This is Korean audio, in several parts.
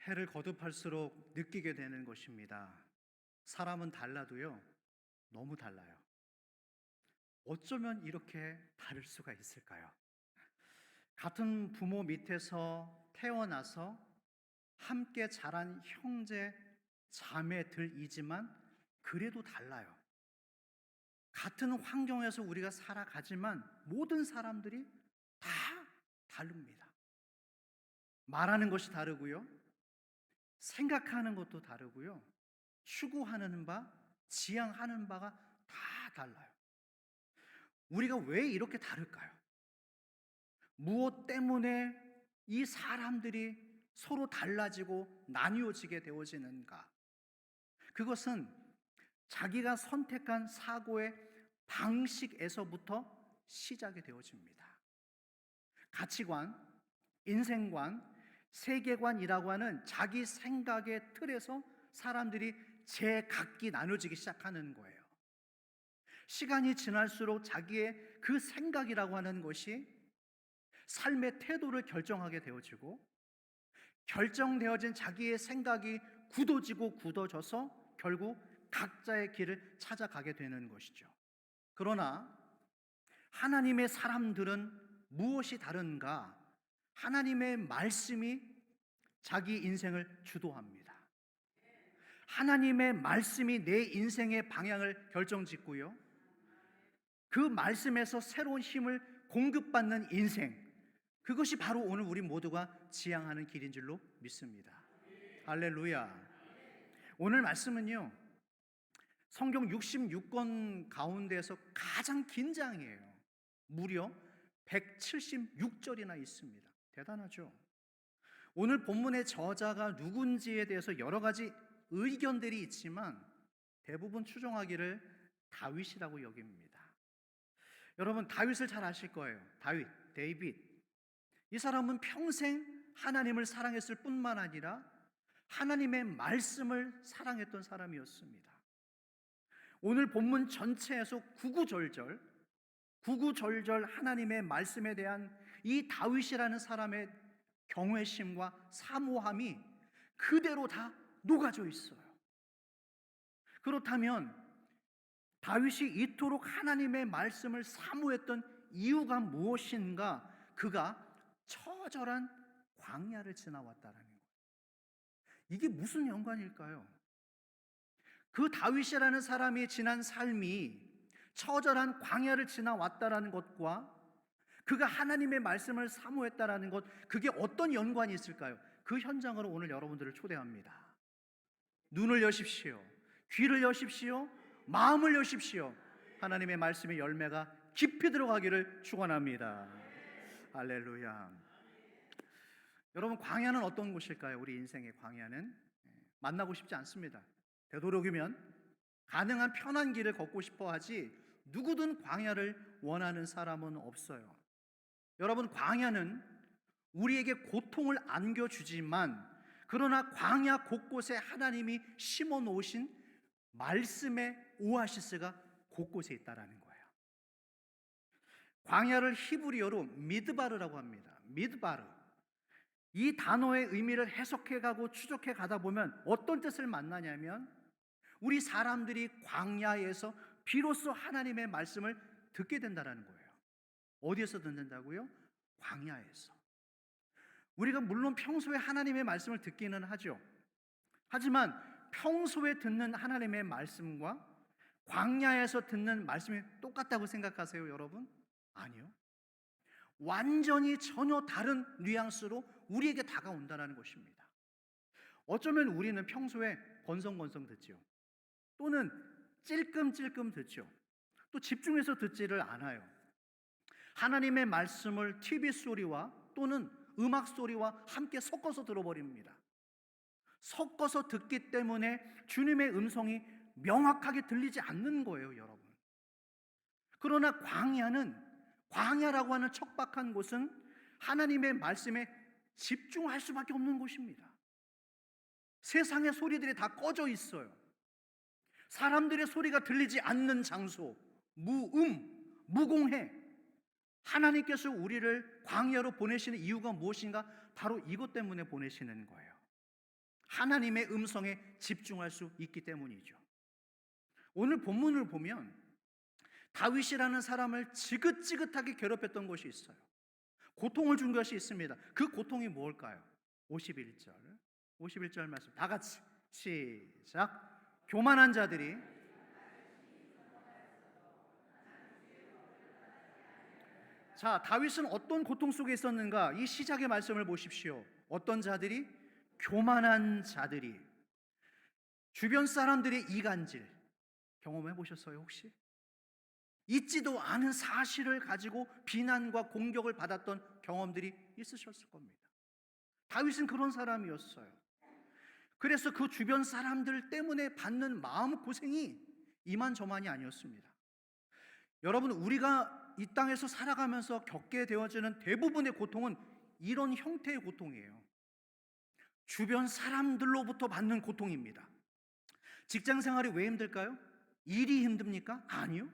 해를 거듭할수록 느끼게 되는 것입니다. 사람은 달라도요, 너무 달라요. 어쩌면 이렇게 다를 수가 있을까요? 같은 부모 밑에서 태어나서 함께 자란 형제, 자매들이지만 그래도 달라요. 같은 환경에서 우리가 살아가지만 모든 사람들이 다 다릅니다. 말하는 것이 다르고요, 생각하는 것도 다르고요, 추구하는 바, 지향하는 바가 다 달라요. 우리가 왜 이렇게 다를까요? 무엇 때문에 이 사람들이 서로 달라지고 나뉘어지게 되어지는가? 그것은 자기가 선택한 사고의 방식에서부터 시작이 되어집니다. 가치관, 인생관, 세계관이라고 하는 자기 생각의 틀에서 사람들이 제각기 나눠지기 시작하는 거예요. 시간이 지날수록 자기의 그 생각이라고 하는 것이 삶의 태도를 결정하게 되어지고, 결정되어진 자기의 생각이 굳어지고 굳어져서 결국 각자의 길을 찾아가게 되는 것이죠. 그러나 하나님의 사람들은 무엇이 다른가? 하나님의 말씀이 자기 인생을 주도합니다. 하나님의 말씀이 내 인생의 방향을 결정짓고요, 그 말씀에서 새로운 힘을 공급받는 인생, 그것이 바로 오늘 우리 모두가 지향하는 길인 줄로 믿습니다. 할렐루야. 오늘 말씀은요, 성경 66권 가운데서 가장 긴 장이에요. 무려 176절이나 있습니다. 대단하죠? 오늘 본문의 저자가 누군지에 대해서 여러 가지 의견들이 있지만 대부분 추정하기를 다윗이라고 여깁니다. 여러분, 다윗을 잘 아실 거예요. 데이빗. 이 사람은 평생 하나님을 사랑했을 뿐만 아니라 하나님의 말씀을 사랑했던 사람이었습니다. 오늘 본문 전체에서 구구절절 하나님의 말씀에 대한 이 다윗이라는 사람의 경외심과 사모함이 그대로 다 녹아져 있어요. 그렇다면 다윗이 이토록 하나님의 말씀을 사모했던 이유가 무엇인가? 그가 처절한 광야를 지나왔다라는 거예요. 이게 무슨 연관일까요? 그 다윗이라는 사람이 지난 삶이 처절한 광야를 지나왔다라는 것과 그가 하나님의 말씀을 사모했다라는 것, 그게 어떤 연관이 있을까요? 그 현장으로 오늘 여러분들을 초대합니다. 눈을 여십시오. 귀를 여십시오. 마음을 여십시오. 하나님의 말씀의 열매가 깊이 들어가기를 축원합니다. 할렐루야. 여러분, 광야는 어떤 곳일까요? 우리 인생의 광야는 만나고 싶지 않습니다. 되도록이면 가능한 편한 길을 걷고 싶어 하지 누구든 광야를 원하는 사람은 없어요. 여러분, 광야는 우리에게 고통을 안겨주지만 그러나 광야 곳곳에 하나님이 심어 놓으신 말씀의 오아시스가 곳곳에 있다라는 거예요. 광야를 히브리어로 미드바르라고 합니다. 미드바르. 이 단어의 의미를 해석해 가고 추적해 가다 보면 어떤 뜻을 만나냐면, 우리 사람들이 광야에서 비로소 하나님의 말씀을 듣게 된다라는 거예요. 어디에서 듣는다고요? 광야에서. 우리가 물론 평소에 하나님의 말씀을 듣기는 하죠. 하지만 평소에 듣는 하나님의 말씀과 광야에서 듣는 말씀이 똑같다고 생각하세요, 여러분? 아니요. 완전히 전혀 다른 뉘앙스로 우리에게 다가온다는 것입니다. 어쩌면 우리는 평소에 건성건성 듣죠. 또는 찔끔찔끔 듣죠. 또 집중해서 듣지를 않아요. 하나님의 말씀을 TV 소리와 또는 음악 소리와 함께 섞어서 들어버립니다. 섞어서 듣기 때문에 주님의 음성이 명확하게 들리지 않는 거예요, 여러분. 그러나 광야라고 하는 척박한 곳은 하나님의 말씀에 집중할 수밖에 없는 곳입니다. 세상의 소리들이 다 꺼져 있어요. 사람들의 소리가 들리지 않는 장소, 무공해. 하나님께서 우리를 광야로 보내시는 이유가 무엇인가? 바로 이것 때문에 보내시는 거예요. 하나님의 음성에 집중할 수 있기 때문이죠. 오늘 본문을 보면 다윗이라는 사람을 지긋지긋하게 괴롭혔던 것이 있어요. 고통을 준 것이 있습니다. 그 고통이 뭘까요? 51절 말씀 다 같이 시작. 교만한 자들이, 자, 다윗은 어떤 고통 속에 있었는가? 이 시작의 말씀을 보십시오. 어떤 자들이? 교만한 자들이. 주변 사람들의 이간질 경험해 보셨어요, 혹시? 있지도 않은 사실을 가지고 비난과 공격을 받았던 경험들이 있으셨을 겁니다. 다윗은 그런 사람이었어요. 그래서 그 주변 사람들 때문에 받는 마음 고생이 이만저만이 아니었습니다. 여러분, 우리가 이 땅에서 살아가면서 겪게 되어지는 대부분의 고통은 이런 형태의 고통이에요. 주변 사람들로부터 받는 고통입니다. 직장 생활이 왜 힘들까요? 일이 힘듭니까? 아니요.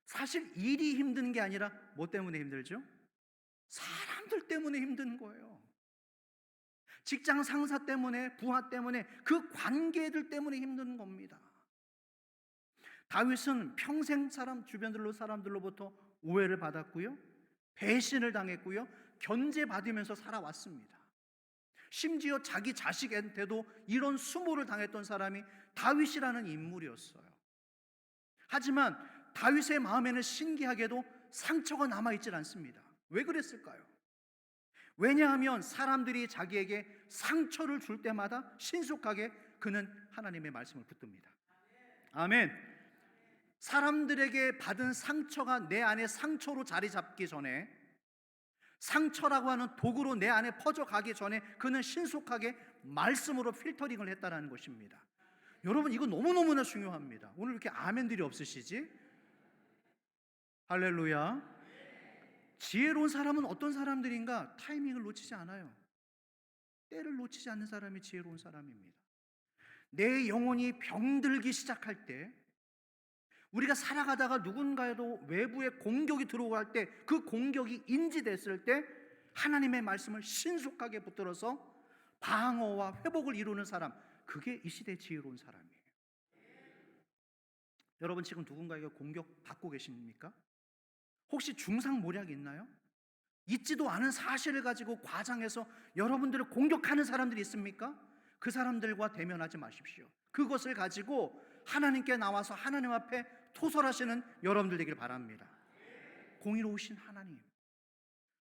사실 일이 힘든 게 아니라 뭐 때문에 힘들죠? 사람들 때문에 힘든 거예요. 직장 상사 때문에, 부하 때문에, 그 관계들 때문에 힘든 겁니다. 다윗은 평생 주변 사람들로부터 오해를 받았고요, 배신을 당했고요, 견제받으면서 살아왔습니다. 심지어 자기 자식한테도 이런 수모를 당했던 사람이 다윗이라는 인물이었어요. 하지만 다윗의 마음에는 신기하게도 상처가 남아있질 않습니다. 왜 그랬을까요? 왜냐하면 사람들이 자기에게 상처를 줄 때마다 신속하게 그는 하나님의 말씀을 붙듭니다. 아멘. 사람들에게 받은 상처가 내 안에 상처로 자리 잡기 전에, 상처라고 하는 독으로 내 안에 퍼져가기 전에 그는 신속하게 말씀으로 필터링을 했다는 것입니다. 여러분, 이거 너무너무나 중요합니다. 오늘 이렇게 아멘들이 없으시지? 할렐루야. 지혜로운 사람은 어떤 사람들인가? 타이밍을 놓치지 않아요. 때를 놓치지 않는 사람이 지혜로운 사람입니다. 내 영혼이 병들기 시작할 때, 우리가 살아가다가 누군가에도 외부의 공격이 들어갈 때, 그 공격이 인지됐을 때 하나님의 말씀을 신속하게 붙들어서 방어와 회복을 이루는 사람, 그게 이 시대의 지혜로운 사람이에요. 여러분, 지금 누군가에게 공격받고 계십니까? 혹시 중상모략이 있나요? 있지도 않은 사실을 가지고 과장해서 여러분들을 공격하는 사람들이 있습니까? 그 사람들과 대면하지 마십시오. 그것을 가지고 하나님께 나와서 하나님 앞에 토설하시는 여러분들 되길 바랍니다. 공의로우신 하나님,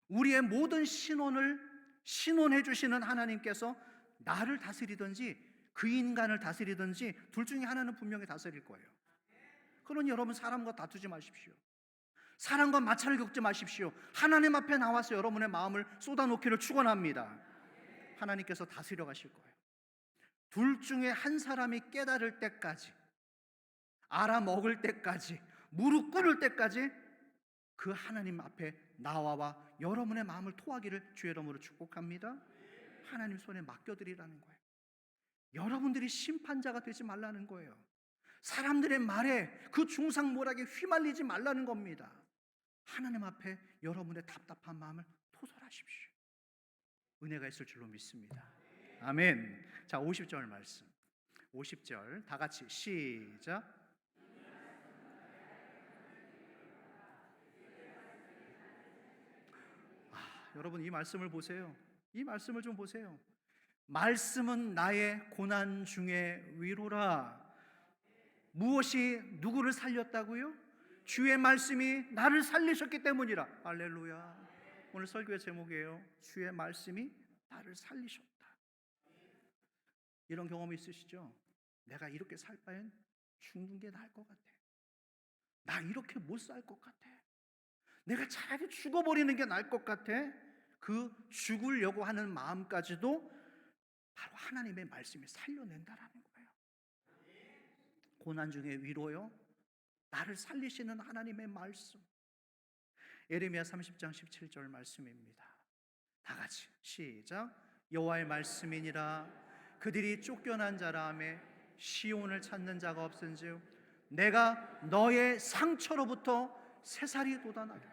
우리의 모든 신원해 주시는 하나님께서 나를 다스리든지 그 인간을 다스리든지 둘 중에 하나는 분명히 다스릴 거예요. 그러니 여러분, 사람과 다투지 마십시오. 사람과 마찰을 겪지 마십시오. 하나님 앞에 나와서 여러분의 마음을 쏟아놓기를 축원합니다. 하나님께서 다스려 가실 거예요. 둘 중에 한 사람이 깨달을 때까지, 알아먹을 때까지, 무릎 꿇을 때까지 그 하나님 앞에 나와와 여러분의 마음을 토하기를 주의 이름으로 축복합니다. 하나님 손에 맡겨드리라는 거예요. 여러분들이 심판자가 되지 말라는 거예요. 사람들의 말에, 그 중상모략에 휘말리지 말라는 겁니다. 하나님 앞에 여러분의 답답한 마음을 토설하십시오. 은혜가 있을 줄로 믿습니다. 아멘. 자, 50절 말씀. 50절 다 같이 시작. 여러분, 이 말씀을 보세요. 이 말씀을 좀 보세요. 말씀은 나의 고난 중에 위로라. 무엇이 누구를 살렸다고요? 주의 말씀이 나를 살리셨기 때문이라. 할렐루야. 오늘 설교의 제목이에요. 주의 말씀이 나를 살리셨다. 이런 경험이 있으시죠? 내가 이렇게 살 바엔 죽는 게 나을 것 같아. 나 이렇게 못 살 것 같아. 내가 차라리 죽어버리는 게 나을 것 같아. 그 죽으려고 하는 마음까지도 바로 하나님의 말씀이 살려낸다라는 거예요. 고난 중에 위로요, 나를 살리시는 하나님의 말씀. 예레미야 30장 17절 말씀입니다. 다 같이 시작. 여호와의 말씀이니라. 그들이 쫓겨난 자라 하며 시온을 찾는 자가 없은즉 내가 너의 상처로부터 새살이 돋아나게.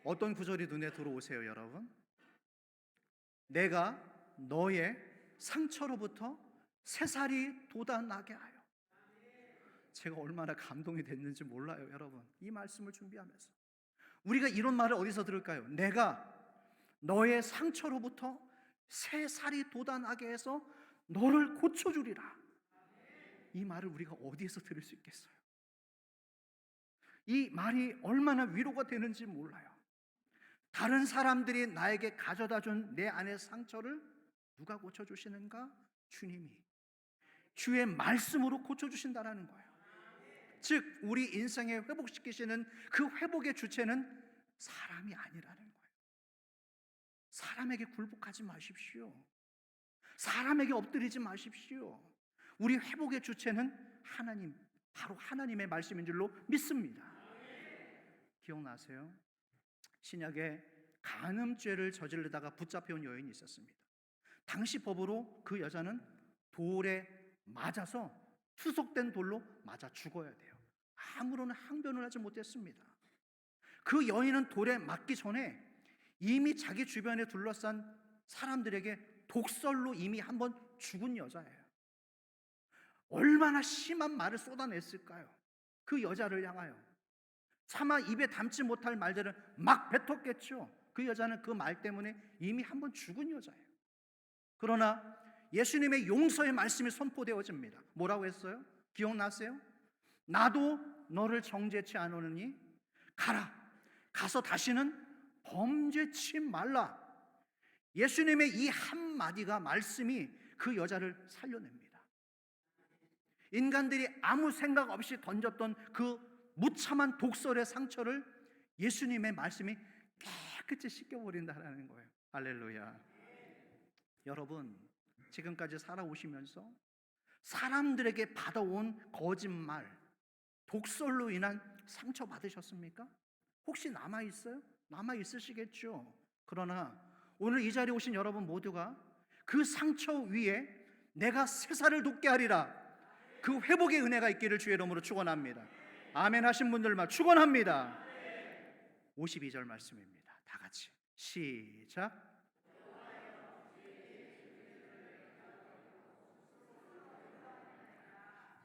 어떤 구절이 눈에 들어오세요, 여러분? 내가 너의 상처로부터 새살이 돋아나게 하여. 제가 얼마나 감동이 됐는지 몰라요, 여러분. 이 말씀을 준비하면서 우리가 이런 말을 어디서 들을까요? 내가 너의 상처로부터 새살이 돋아나게 해서 너를 고쳐주리라. 이 말을 우리가 어디에서 들을 수 있겠어요? 이 말이 얼마나 위로가 되는지 몰라요. 다른 사람들이 나에게 가져다 준 내 안의 상처를 누가 고쳐주시는가? 주님이 주의 말씀으로 고쳐주신다라는 거예요. 즉 우리 인생에 회복시키시는 그 회복의 주체는 사람이 아니라는 거예요. 사람에게 굴복하지 마십시오. 사람에게 엎드리지 마십시오. 우리 회복의 주체는 하나님, 바로 하나님의 말씀인 줄로 믿습니다. 기억나세요? 신약에 간음죄를 저지르다가 붙잡혀온 여인이 있었습니다. 당시 법으로 그 여자는 돌에 맞아서 투석된 돌로 맞아 죽어야 돼요. 아무런 항변을 하지 못했습니다. 그 여인은 돌에 맞기 전에 이미 자기 주변에 둘러싼 사람들에게 독설로 이미 한번 죽은 여자예요. 얼마나 심한 말을 쏟아냈을까요? 그 여자를 향하여 차마 입에 담지 못할 말들을 막 뱉었겠죠. 그 여자는 그 말 때문에 이미 한번 죽은 여자예요. 그러나 예수님의 용서의 말씀이 선포되어집니다. 뭐라고 했어요? 기억나세요? 나도 너를 정죄치 않으니 가라. 가서 다시는 범죄치 말라. 예수님의 이 한마디가 말씀이 그 여자를 살려냅니다. 인간들이 아무 생각 없이 던졌던 그 무참한 독설의 상처를 예수님의 말씀이 깨끗이 씻겨버린다는 거예요. 할렐루야. 여러분, 지금까지 살아오시면서 사람들에게 받아온 거짓말, 독설로 인한 상처 받으셨습니까? 혹시 남아있어요? 남아있으시겠죠. 그러나 오늘 이 자리에 오신 여러분 모두가 그 상처 위에 내가 새살을 돋게 하리라, 그 회복의 은혜가 있기를 주의 이름으로 축원합니다. 아멘 하신 분들만 축원합니다. 52절 말씀입니다. 다 같이 시작.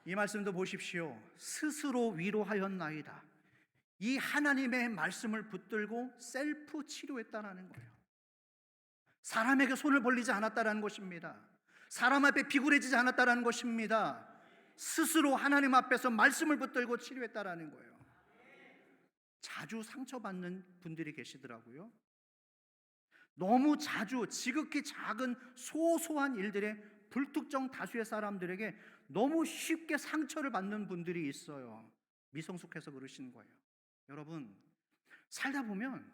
이 말씀도 보십시오. 스스로 위로하였나이다. 이 하나님의 말씀을 붙들고 셀프 치료했다라는 거예요. 사람에게 손을 벌리지 않았다라는 것입니다. 사람 앞에 비굴해지지 않았다라는 것입니다. 스스로 하나님 앞에서 말씀을 붙들고 치료했다라는 거예요. 자주 상처받는 분들이 계시더라고요. 너무 자주 지극히 작은 소소한 일들에 불특정 다수의 사람들에게 너무 쉽게 상처를 받는 분들이 있어요. 미성숙해서 그러시는 거예요. 여러분, 살다 보면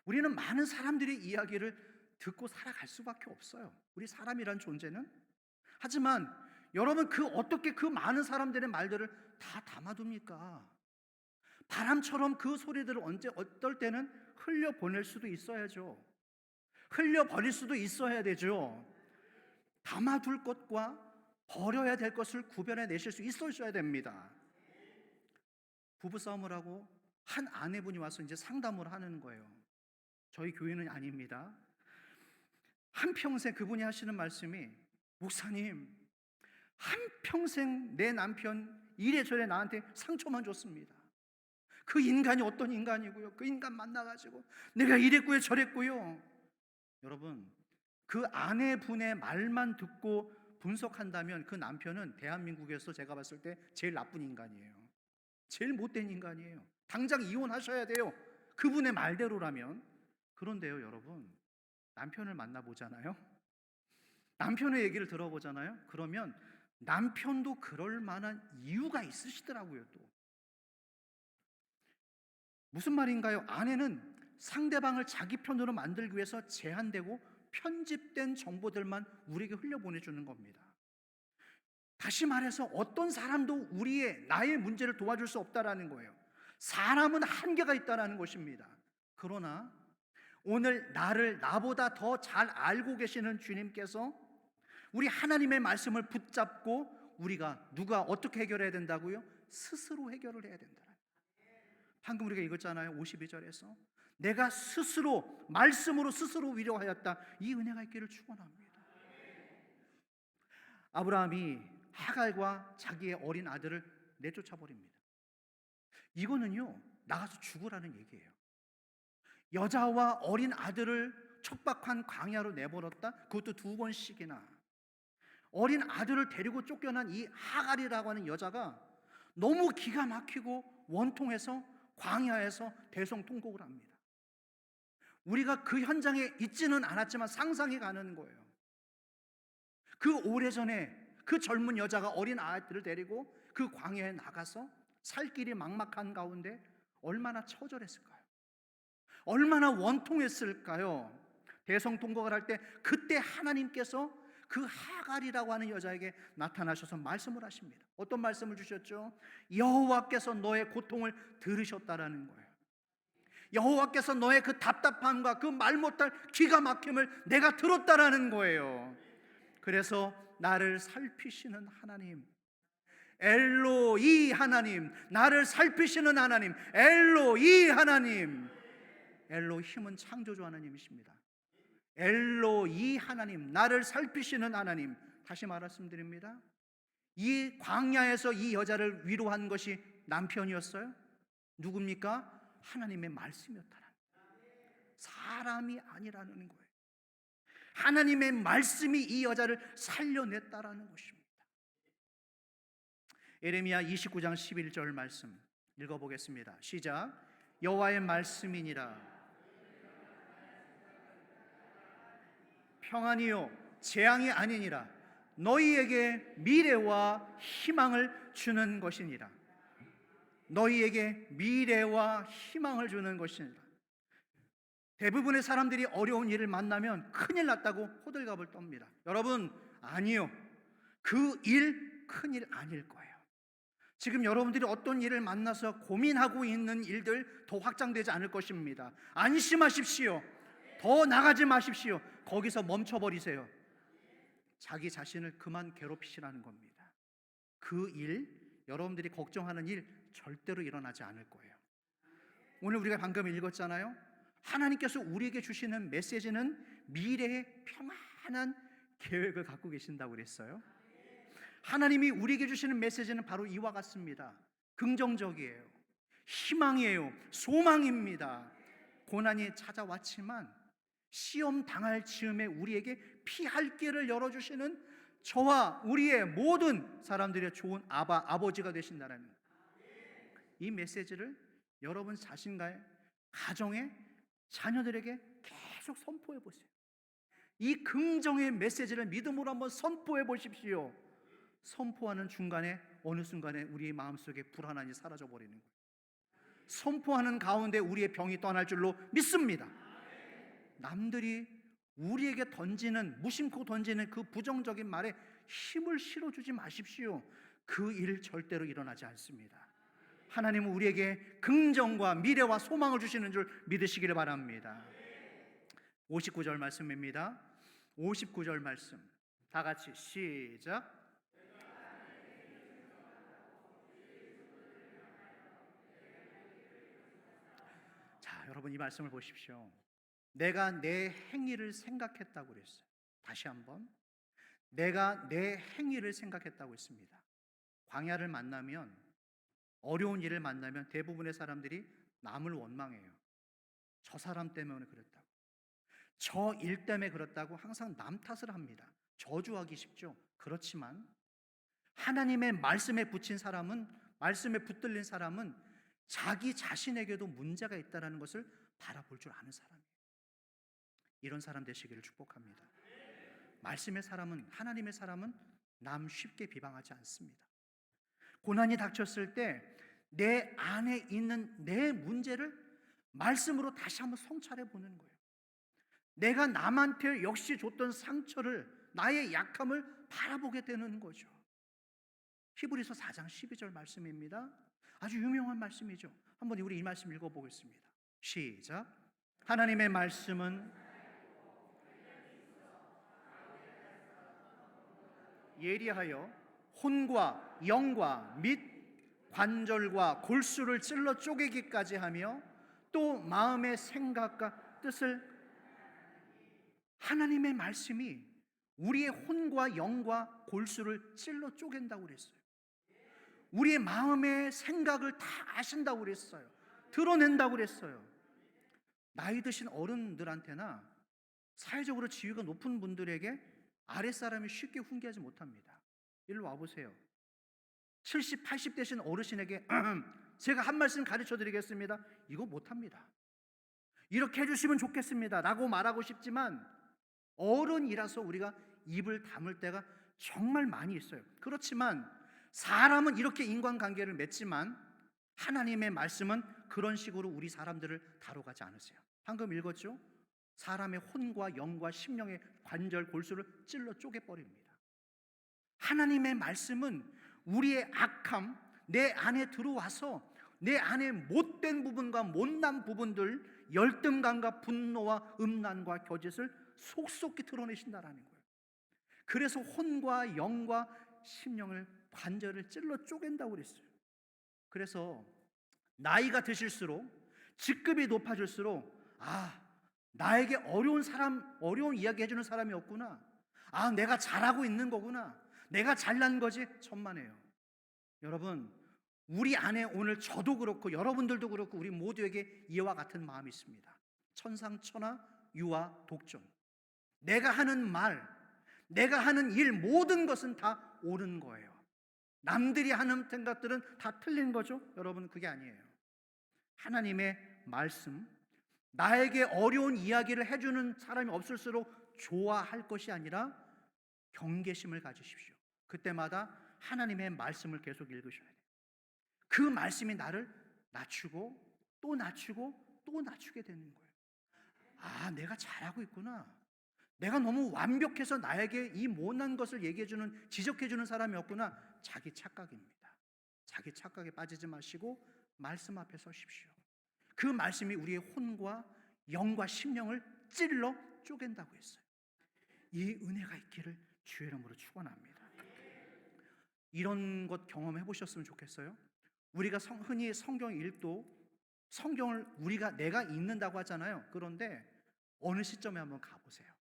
우리는 많은 사람들의 이야기를 듣고 살아갈 수밖에 없어요. 우리 사람이란 존재는. 하지만 여러분, 어떻게 그 많은 사람들의 말들을 다 담아둡니까? 바람처럼 그 소리들을 어떨 때는 흘려보낼 수도 있어야죠. 흘려버릴 수도 있어야 되죠. 담아둘 것과 버려야 될 것을 구별해 내실 수 있어야 됩니다. 부부싸움을 하고 한 아내분이 와서 이제 상담을 하는 거예요. 저희 교회는 아닙니다. 한평생 그분이 하시는 말씀이, 목사님, 한평생 내 남편 이래저래 나한테 상처만 줬습니다. 그 인간이 어떤 인간이고요, 그 인간 만나가지고 내가 이랬고요 저랬고요. 여러분, 그 아내분의 말만 듣고 분석한다면 그 남편은 대한민국에서 제가 봤을 때 제일 나쁜 인간이에요. 제일 못된 인간이에요. 당장 이혼하셔야 돼요, 그분의 말대로라면. 그런데요 여러분, 남편을 만나보잖아요. 남편의 얘기를 들어보잖아요. 그러면 남편도 그럴 만한 이유가 있으시더라고요. 또 무슨 말인가요? 아내는 상대방을 자기 편으로 만들기 위해서 제한되고 편집된 정보들만 우리에게 흘려보내주는 겁니다. 다시 말해서 어떤 사람도 나의 문제를 도와줄 수 없다라는 거예요. 사람은 한계가 있다라는 것입니다. 그러나 오늘 나를 나보다 더 잘 알고 계시는 주님께서 우리 하나님의 말씀을 붙잡고 누가 어떻게 해결해야 된다고요? 스스로 해결을 해야 된다. 방금 우리가 읽었잖아요. 52절에서 내가 스스로 말씀으로 스스로 위로하였다. 이 은혜가 있기를 축원합니다. 아브라함이 하갈과 자기의 어린 아들을 내쫓아 버립니다. 이거는요, 나가서 죽으라는 얘기예요. 여자와 어린 아들을 척박한 광야로 내버렸다. 그것도 2번씩이나. 어린 아들을 데리고 쫓겨난 이 하갈이라고 하는 여자가 너무 기가 막히고 원통해서 광야에서 대성통곡을 합니다. 우리가 그 현장에 있지는 않았지만 상상이 가는 거예요. 그 오래전에 그 젊은 여자가 어린 아이들을 데리고 그 광야에 나가서 살 길이 막막한 가운데 얼마나 처절했을까요? 얼마나 원통했을까요? 대성통곡을 할 때 그때 하나님께서 그 하갈이라고 하는 여자에게 나타나셔서 말씀을 하십니다. 어떤 말씀을 주셨죠? 여호와께서 너의 고통을 들으셨다라는 거예요. 여호와께서 너의 그 답답함과 그 말 못할 기가 막힘을 내가 들었다라는 거예요. 그래서 나를 살피시는 하나님, 엘로이 하나님, 나를 살피시는 하나님, 엘로이 하나님. 엘로힘은 창조주 하나님이십니다. 엘로이 하나님, 나를 살피시는 하나님. 다시 말씀드립니다. 이 광야에서 이 여자를 위로한 것이 남편이었어요? 누굽니까? 하나님의 말씀이었다는, 사람이 아니라는 거예요. 하나님의 말씀이 이 여자를 살려냈다라는 것입니다. 예레미야 29장 11절 말씀 읽어보겠습니다. 시작. 여호와의 말씀이니라. 평안이요 재앙이 아니니라. 너희에게 미래와 희망을 주는 것이니라. 너희에게 미래와 희망을 주는 것이니라. 대부분의 사람들이 어려운 일을 만나면 큰일 났다고 호들갑을 떱니다. 여러분, 아니요, 그 일 큰일 아닐 거예요. 지금 여러분들이 어떤 일을 만나서 고민하고 있는 일들 더 확장되지 않을 것입니다. 안심하십시오. 더 나가지 마십시오. 거기서 멈춰버리세요. 자기 자신을 그만 괴롭히시라는 겁니다. 그 일, 여러분들이 걱정하는 일 절대로 일어나지 않을 거예요. 오늘 우리가 방금 읽었잖아요. 하나님께서 우리에게 주시는 메시지는 미래의 평안한 계획을 갖고 계신다고 그랬어요. 하나님이 우리에게 주시는 메시지는 바로 이와 같습니다. 긍정적이에요. 희망이에요. 소망입니다. 고난이 찾아왔지만 시험 당할 즈음에 우리에게 피할 길을 열어주시는 저와 우리의 모든 사람들의 좋은 아버지가 되신다는 이 메시지를 여러분 자신과의 가정에, 자녀들에게 계속 선포해 보세요. 이 긍정의 메시지를 믿음으로 한번 선포해 보십시오. 선포하는 중간에 어느 순간에 우리의 마음속에 불안함이 사라져 버리는 거예요. 선포하는 가운데 우리의 병이 떠날 줄로 믿습니다. 남들이 우리에게 던지는, 무심코 던지는 그 부정적인 말에 힘을 실어주지 마십시오. 그 일 절대로 일어나지 않습니다. 하나님은 우리에게 긍정과 미래와 소망을 주시는 줄 믿으시기를 바랍니다. 59절 말씀입니다. 59절 말씀 다 같이 시작. 자, 여러분 이 말씀을 보십시오. 내가 내 행위를 생각했다고 그랬어요. 다시 한번, 내가 내 행위를 생각했다고 했습니다. 광야를 만나면, 어려운 일을 만나면 대부분의 사람들이 남을 원망해요. 저 사람 때문에 그랬다고, 저 일 때문에 그렇다고 항상 남 탓을 합니다. 저주하기 쉽죠. 그렇지만 하나님의 말씀에 붙인 사람은, 말씀에 붙들린 사람은 자기 자신에게도 문제가 있다는 것을 바라볼 줄 아는 사람이에요. 이런 사람 되시기를 축복합니다. 말씀의 사람은, 하나님의 사람은 남 쉽게 비방하지 않습니다. 고난이 닥쳤을 때 내 안에 있는 내 문제를 말씀으로 다시 한번 성찰해 보는 거예요. 내가 남한테 역시 줬던 상처를, 나의 약함을 바라보게 되는 거죠. 히브리서 4장 12절 말씀입니다. 아주 유명한 말씀이죠. 한번 우리 이 말씀 읽어보겠습니다. 시작. 하나님의 말씀은 예리하여 혼과 영과 및 관절과 골수를 찔러 쪼개기까지 하며 또 마음의 생각과 뜻을 하나님의 말씀이 우리의 혼과 영과 골수를 찔러 쪼갠다고 그랬어요. 우리의 마음의 생각을 다 아신다고 그랬어요. 드러낸다고 그랬어요. 나이 드신 어른들한테나 사회적으로 지위가 높은 분들에게 아랫사람이 쉽게 훈계하지 못합니다. 일로 와보세요. 70, 80 되신 어르신에게 제가 한 말씀 가르쳐 드리겠습니다. 이거 못합니다. 이렇게 해주시면 좋겠습니다 라고 말하고 싶지만 어른이라서 우리가 입을 다물 때가 정말 많이 있어요. 그렇지만 사람은 이렇게 인간관계를 맺지만 하나님의 말씀은 그런 식으로 우리 사람들을 다뤄가지 않으세요. 방금 읽었죠? 사람의 혼과 영과 심령의 관절 골수를 찔러 쪼개버립니다. 하나님의 말씀은 우리의 악함, 내 안에 들어와서 내 안에 못된 부분과 못난 부분들, 열등감과 분노와 음란과 거짓을 속속히 드러내신다라는 거예요. 그래서 혼과 영과 심령을 관절을 찔러 쪼갠다고 그랬어요. 그래서 나이가 드실수록 직급이 높아질수록 나에게 어려운 이야기 해주는 사람이 없구나. 내가 잘하고 있는 거구나. 내가 잘난 거지. 천만에요. 여러분, 우리 안에 오늘 저도 그렇고 여러분들도 그렇고 우리 모두에게 이와 같은 마음이 있습니다. 천상천하 유아 독존. 내가 하는 말, 내가 하는 일 모든 것은 다 옳은 거예요. 남들이 하는 생각들은 다 틀린 거죠? 여러분, 그게 아니에요. 하나님의 말씀, 나에게 어려운 이야기를 해주는 사람이 없을수록 좋아할 것이 아니라 경계심을 가지십시오. 그때마다 하나님의 말씀을 계속 읽으셔야 돼요. 그 말씀이 나를 낮추고 또 낮추고 또 낮추게 되는 거예요. 내가 잘하고 있구나. 내가 너무 완벽해서 나에게 이 못난 것을 얘기해주는, 지적해주는 사람이 없구나. 자기 착각입니다. 자기 착각에 빠지지 마시고 말씀 앞에 서십시오. 그 말씀이 우리의 혼과 영과 심령을 찔러 쪼갠다고 했어요. 이 은혜가 있기를 주의 이름으로 축원합니다. 이런 것 경험해 보셨으면 좋겠어요. 우리가 흔히 성경 읽도 성경을 내가 읽는다고 하잖아요. 그런데 어느 시점에 한번 가보세요.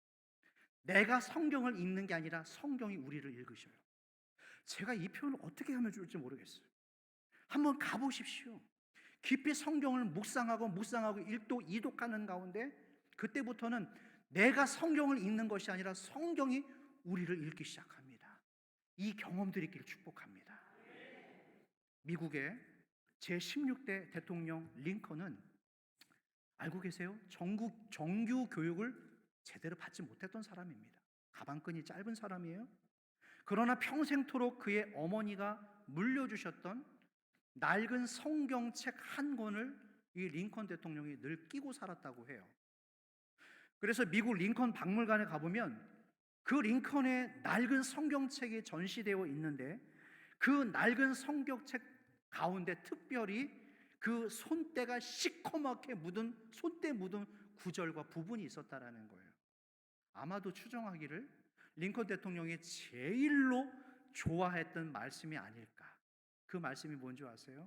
내가 성경을 읽는 게 아니라 성경이 우리를 읽으셔요. 제가 이 표현을 어떻게 하면 좋을지 모르겠어요. 한번 가보십시오. 깊이 성경을 묵상하고 이독하는 가운데 그때부터는 내가 성경을 읽는 것이 아니라 성경이 우리를 읽기 시작합니다. 이 경험들이 있기를 축복합니다. 미국의 제16대 대통령 링컨은 알고 계세요? 정규 교육을 제대로 받지 못했던 사람입니다. 가방끈이 짧은 사람이에요. 그러나 평생토록 그의 어머니가 물려주셨던 낡은 성경책 한 권을 이 링컨 대통령이 늘 끼고 살았다고 해요. 그래서 미국 링컨 박물관에 가보면 그 링컨의 낡은 성경책이 전시되어 있는데 그 낡은 성경책 가운데 특별히 그 손때가 시커멓게 손때 묻은 구절과 부분이 있었다라는 거예요. 아마도 추정하기를 링컨 대통령이 제일로 좋아했던 말씀이 아닐까. 그 말씀이 뭔지 아세요?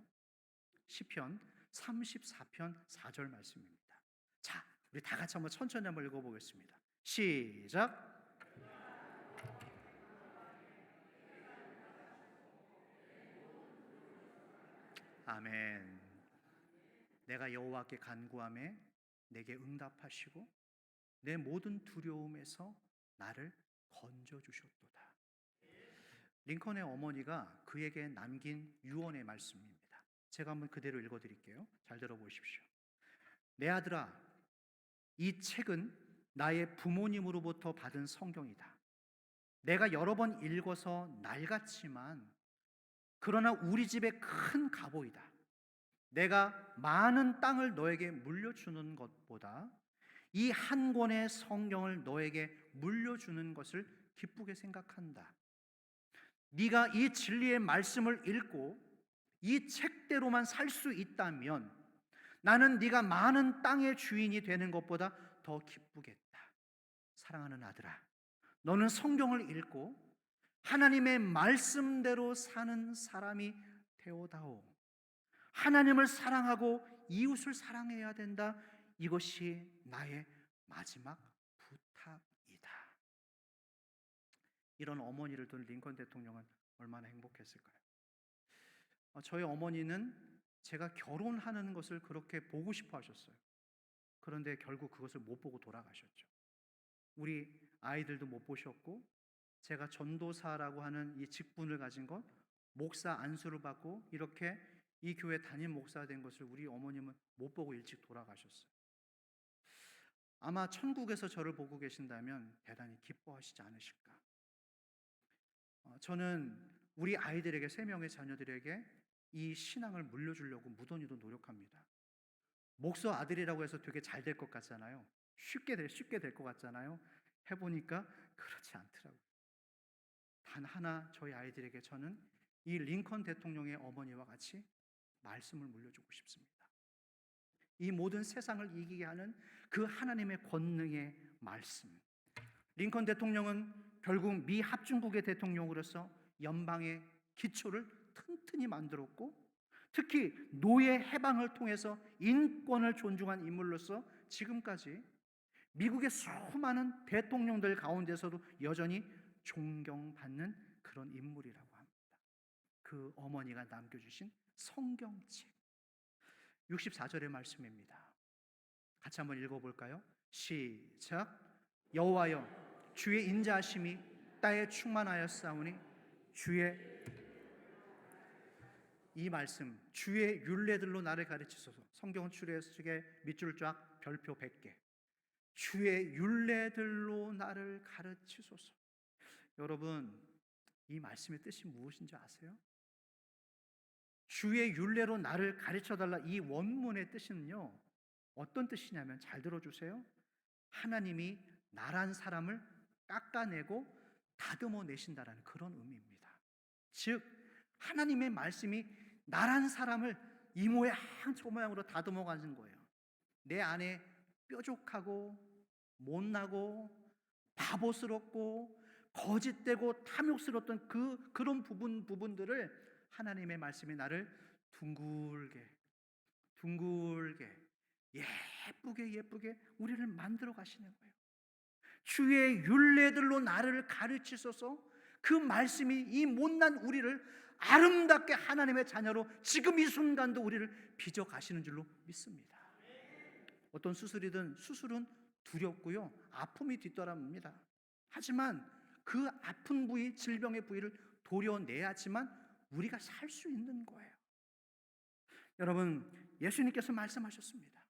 시편 34편 4절 말씀입니다. 자, 우리 다 같이 한번 천천히 한번 읽어보겠습니다. 시작. 아멘. 내가 여호와께 간구하매 내게 응답하시고 내 모든 두려움에서 나를 건져주셨도다. 링컨의 어머니가 그에게 남긴 유언의 말씀입니다. 제가 한번 그대로 읽어드릴게요. 잘 들어보십시오. 내 아들아, 이 책은 나의 부모님으로부터 받은 성경이다. 내가 여러 번 읽어서 낡았지만 그러나 우리 집의 큰 갑오이다. 내가 많은 땅을 너에게 물려주는 것보다 이 한 권의 성경을 너에게 물려주는 것을 기쁘게 생각한다. 네가 이 진리의 말씀을 읽고 이 책대로만 살 수 있다면 나는 네가 많은 땅의 주인이 되는 것보다 더 기쁘겠다. 사랑하는 아들아, 너는 성경을 읽고 하나님의 말씀대로 사는 사람이 되어다오. 하나님을 사랑하고 이웃을 사랑해야 된다. 이것이 나의 마지막 부탁이다. 이런 어머니를 둔 링컨 대통령은 얼마나 행복했을까요? 저희 어머니는 제가 결혼하는 것을 그렇게 보고 싶어 하셨어요. 그런데 결국 그것을 못 보고 돌아가셨죠. 우리 아이들도 못 보셨고, 제가 전도사라고 하는 이 직분을 가진 것, 목사 안수를 받고 이렇게 이 교회 담임 목사가 된 것을 우리 어머님은 못 보고 일찍 돌아가셨어요. 아마 천국에서 저를 보고 계신다면 대단히 기뻐하시지 않으실까. 저는 우리 아이들에게, 3명의 자녀들에게 이 신앙을 물려주려고 무던히도 노력합니다. 목사 아들이라고 해서 되게 잘 될 것 같잖아요. 쉽게 될 것 같잖아요. 해보니까 그렇지 않더라고요. 단 하나 저희 아이들에게 저는 이 링컨 대통령의 어머니와 같이 말씀을 물려주고 싶습니다. 이 모든 세상을 이기게 하는 그 하나님의 권능의 말씀. 링컨 대통령은 결국 미 합중국의 대통령으로서 연방의 기초를 튼튼히 만들었고, 특히 노예 해방을 통해서 인권을 존중한 인물로서 지금까지 미국의 수많은 대통령들 가운데서도 여전히 존경받는 그런 인물이라고 합니다. 그 어머니가 남겨주신 성경책 64절의 말씀입니다. 같이 한번 읽어볼까요? 시작. 여호와여, 주의 인자하심이 땅에 충만하였사오니 주의, 이 말씀, 주의 율례들로 나를 가르치소서. 성경은 출애굽에 밑줄 쫙 별표 100개. 주의 율례들로 나를 가르치소서. 여러분, 이 말씀의 뜻이 무엇인지 아세요? 주의 율례로 나를 가르쳐달라. 이 원문의 뜻은요, 어떤 뜻이냐면, 잘 들어주세요. 하나님이 나란 사람을 깎아내고 다듬어 내신다라는 그런 의미입니다. 즉, 하나님의 말씀이 나란 사람을 이 모양 저 모양으로 다듬어 가는 거예요. 내 안에 뾰족하고 못나고 바보스럽고 거짓되고 탐욕스러웠던 그런 부분들을 하나님의 말씀이 나를 둥글게 예쁘게 우리를 만들어 가시는 거예요. 주의 율례들로 나를 가르치소서. 그 말씀이 이 못난 우리를 아름답게 하나님의 자녀로 지금 이 순간도 우리를 빚어 가시는 줄로 믿습니다. 어떤 수술은 두렵고요, 아픔이 뒤따릅니다. 하지만 그 아픈 부위, 질병의 부위를 도려내야지만 우리가 살 수 있는 거예요. 여러분, 예수님께서 말씀하셨습니다.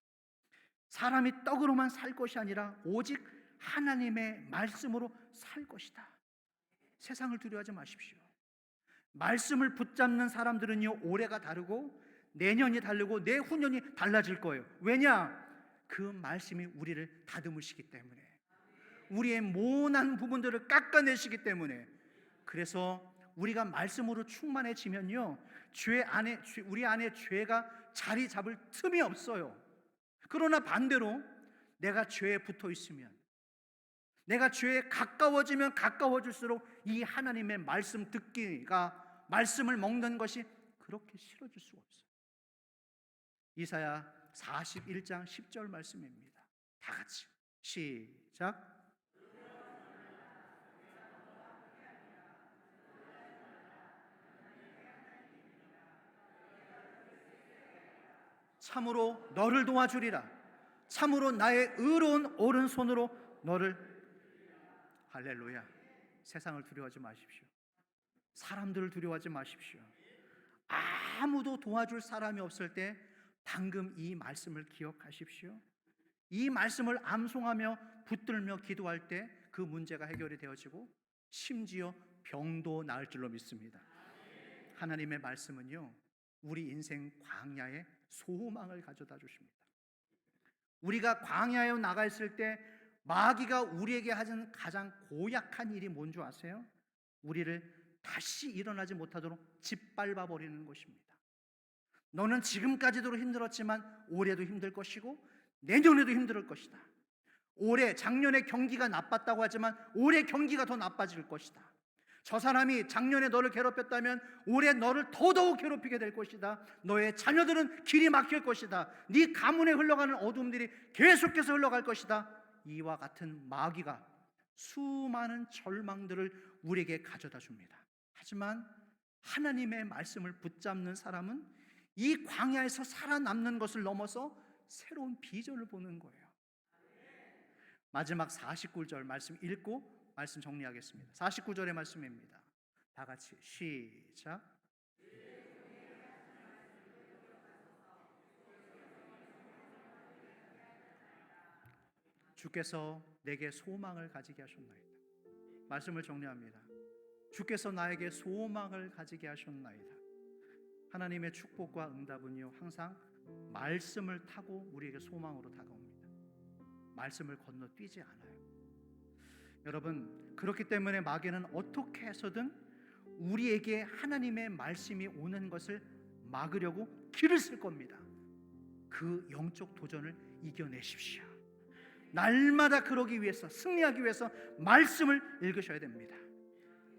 사람이 떡으로만 살 것이 아니라 오직 하나님의 말씀으로 살 것이다. 세상을 두려워하지 마십시오. 말씀을 붙잡는 사람들은요, 올해가 다르고 내년이 다르고 내후년이 달라질 거예요. 왜냐? 그 말씀이 우리를 다듬으시기 때문에, 우리의 모난 부분들을 깎아내시기 때문에. 그래서 우리가 말씀으로 충만해지면요, 우리 안에 죄가 자리 잡을 틈이 없어요. 그러나 반대로 내가 죄에 붙어 있으면, 내가 죄에 가까워지면 가까워질수록 이 하나님의 말씀 듣기가, 말씀을 먹는 것이 그렇게 싫어질 수가 없어요. 이사야 41장 10절 말씀입니다. 다 같이 시작. 참으로 너를 도와주리라. 참으로 나의 의로운 오른손으로 너를. 할렐루야. 세상을 두려워하지 마십시오. 사람들을 두려워하지 마십시오. 아무도 도와줄 사람이 없을 때 방금 이 말씀을 기억하십시오. 이 말씀을 암송하며 붙들며 기도할 때 그 문제가 해결이 되어지고 심지어 병도 나을 줄로 믿습니다. 하나님의 말씀은요, 우리 인생 광야에 소망을 가져다 주십니다. 우리가 광야에 나가 있을 때 마귀가 우리에게 하는 가장 고약한 일이 뭔지 아세요? 우리를 다시 일어나지 못하도록 짓밟아 버리는 것입니다. 너는 지금까지도 힘들었지만 올해도 힘들 것이고 내년에도 힘들 것이다. 작년에 경기가 나빴다고 하지만 올해 경기가 더 나빠질 것이다. 저 사람이 작년에 너를 괴롭혔다면 올해 너를 더더욱 괴롭히게 될 것이다. 너의 자녀들은 길이 막힐 것이다. 네 가문에 흘러가는 어둠들이 계속해서 흘러갈 것이다. 이와 같은 마귀가 수많은 절망들을 우리에게 가져다 줍니다. 하지만 하나님의 말씀을 붙잡는 사람은 이 광야에서 살아남는 것을 넘어서 새로운 비전을 보는 거예요. 마지막 49절 말씀 읽고 말씀 정리하겠습니다. 49절의 말씀입니다. 다 같이 시작. 주께서 내게 소망을 가지게 하셨나이다. 말씀을 정리합니다. 주께서 나에게 소망을 가지게 하셨나이다. 하나님의 축복과 응답은요, 항상 말씀을 타고 우리에게 소망으로 다가옵니다. 말씀을 건너뛰지 않아요. 여러분, 그렇기 때문에 마귀는 어떻게 해서든 우리에게 하나님의 말씀이 오는 것을 막으려고 길을 쓸 겁니다. 그 영적 도전을 이겨내십시오. 날마다 그러기 위해서, 승리하기 위해서 말씀을 읽으셔야 됩니다.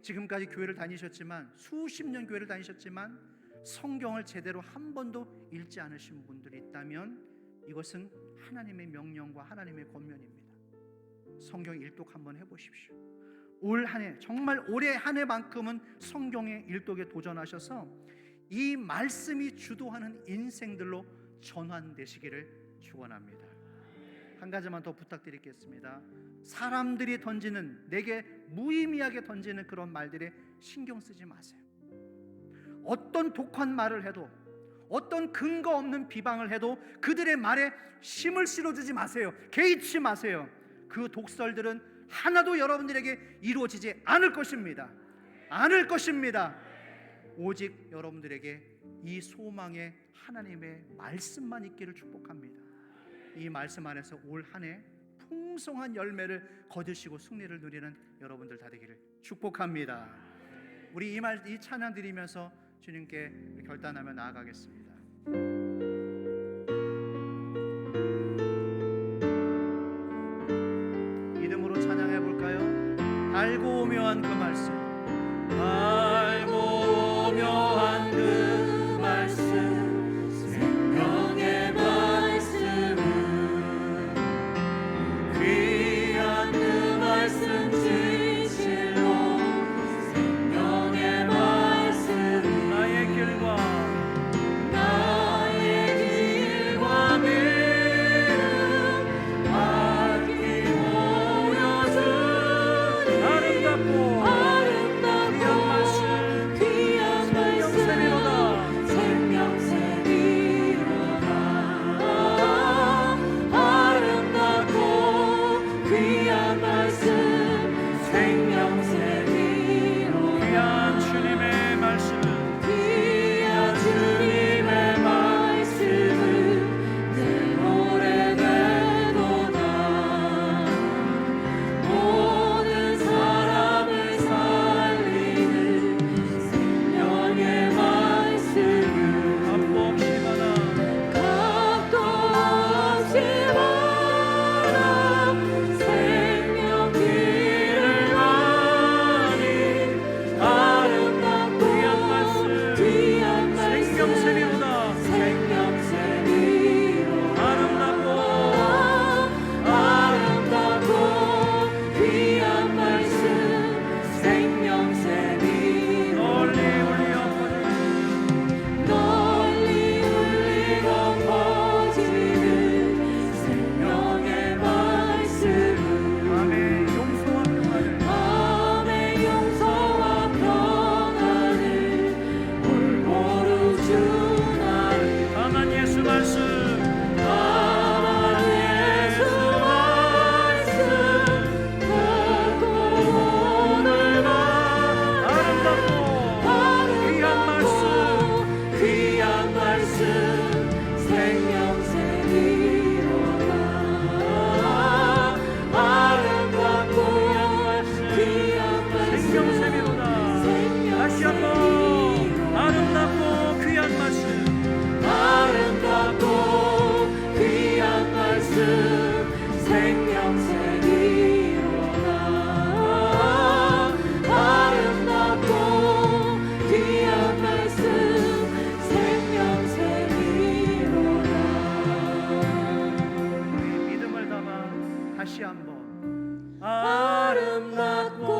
지금까지 교회를 다니셨지만, 수십 년 교회를 다니셨지만 성경을 제대로 한 번도 읽지 않으신 분들이 있다면 이것은 하나님의 명령과 하나님의 권면입니다. 성경 일독 한번 해보십시오. 올 한 해, 정말 올해 한 해만큼은 성경의 일독에 도전하셔서 이 말씀이 주도하는 인생들로 전환되시기를 축원합니다. 한 가지만 더 부탁드리겠습니다. 사람들이 던지는, 내게 무의미하게 던지는 그런 말들에 신경 쓰지 마세요. 어떤 독한 말을 해도, 어떤 근거 없는 비방을 해도 그들의 말에 힘을 실어주지 마세요. 개의치 마세요. 그 독설들은 하나도 여러분들에게 이루어지지 않을 것입니다. 않을 것입니다. 오직 여러분들에게 이 소망의 하나님의 말씀만 있기를 축복합니다. 이 말씀 안에서 올 한 해 풍성한 열매를 거두시고 승리를 누리는 여러분들 다 되기를 축복합니다. 우리 이 찬양 드리면서 주님께 결단하며 나아가겠습니다. 믿음으로 찬양해 볼까요? 달고 오묘한 그 말씀, 달고 오묘한 그 말씀, 생명의 말씀은 귀한 그 말씀 진실로, 생명의 말씀은 나의 길과 아름답고